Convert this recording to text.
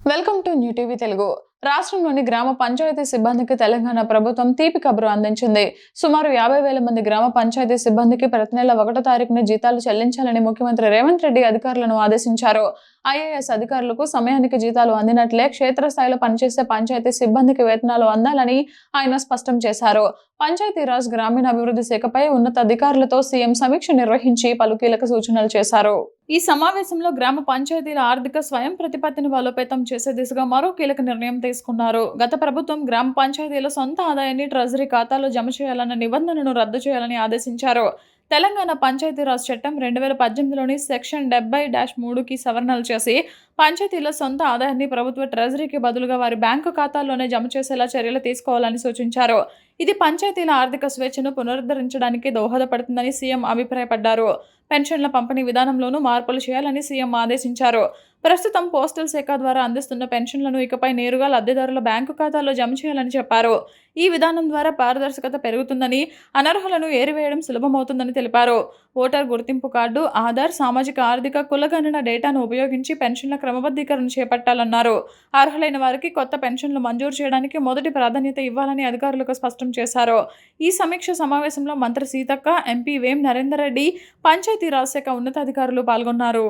Welcome to new TV Telugu. రాష్ట్రంలోని గ్రామ పంచాయతీ సిబ్బందికి తెలంగాణ ప్రభుత్వం తీపి కబురు అందించింది. సుమారు 50,000 మంది గ్రామ పంచాయతీ సిబ్బందికి ప్రతి నెల 1వ తారీఖున జీతాలు చెల్లించాలని ముఖ్యమంత్రి రేవంత్ రెడ్డి అధికారులను ఆదేశించారు. ఐఏఎస్ అధికారులకు సమయానికి జీతాలు అందినట్లే క్షేత్రస్థాయిలో పనిచేసే పంచాయతీ సిబ్బందికి వేతనాలు అందాలని ఆయన స్పష్టం చేశారు. పంచాయతీరాజ్ గ్రామీణాభివృద్ధి శాఖపై ఉన్నతాధికారులతో సీఎం సమీక్ష నిర్వహించి పలు కీలక సూచనలు చేశారు. ఈ సమావేశంలో గ్రామ పంచాయతీల ఆర్థిక స్వయం ప్రతిపత్తిని బలోపేతం చేసే దిశగా మరో కీలక నిర్ణయం తీసుకున్నారు. గత ప్రభుత్వం గ్రామ పంచాయతీల సొంత ఆదాయాన్ని ట్రెజరీ ఖాతాలో జమ చేయాలన్న నిబంధనను రద్దు చేయాలని ఆదేశించారు. తెలంగాణ పంచాయతీరాజ్ చట్టం 2018లోని సెక్షన్ 70-3కి సవరణలు చేసి పంచాయతీల సొంత ఆదాయాన్ని ప్రభుత్వ ట్రెజరీకి బదులుగా వారి బ్యాంకు ఖాతాల్లోనే జమ చేసేలా చర్యలు తీసుకోవాలని సూచించారు. ఇది పంచాయతీల ఆర్థిక స్వేచ్ఛను పునరుద్ధరించడానికి దోహదపడుతుందని సీఎం అభిప్రాయపడ్డారు. పెన్షన్ల పంపిణీ విధానంలోనూ మార్పులు చేయాలని సీఎం ఆదేశించారు. ప్రస్తుతం పోస్టల్ శాఖ ద్వారా అందిస్తున్న పెన్షన్లను ఇకపై నేరుగా లబ్ధిదారుల బ్యాంకు ఖాతాల్లో జమ చేయాలని చెప్పారు. ఈ విధానం ద్వారా పారదర్శకత పెరుగుతుందని, అనర్హులను ఏరివేయడం సులభమవుతుందని తెలిపారు. ఓటర్ గుర్తింపు కార్డు, ఆధార్, సామాజిక ఆర్థిక కులగణన డేటాను ఉపయోగించి పెన్షన్ల క్రమబద్ధీకరణ చేపట్టాలన్నారు. అర్హులైన వారికి కొత్త పెన్షన్లు మంజూరు చేయడానికి మొదటి ప్రాధాన్యత ఇవ్వాలని అధికారులకు స్పష్టం చేశారు. ఈ సమీక్ష సమావేశంలో మంత్రి సీతక్క, ఎంపీ వేం నరేందర్ రెడ్డి, పంచాయతీరాజ్ శాఖ ఉన్నతాధికారులు పాల్గొన్నారు.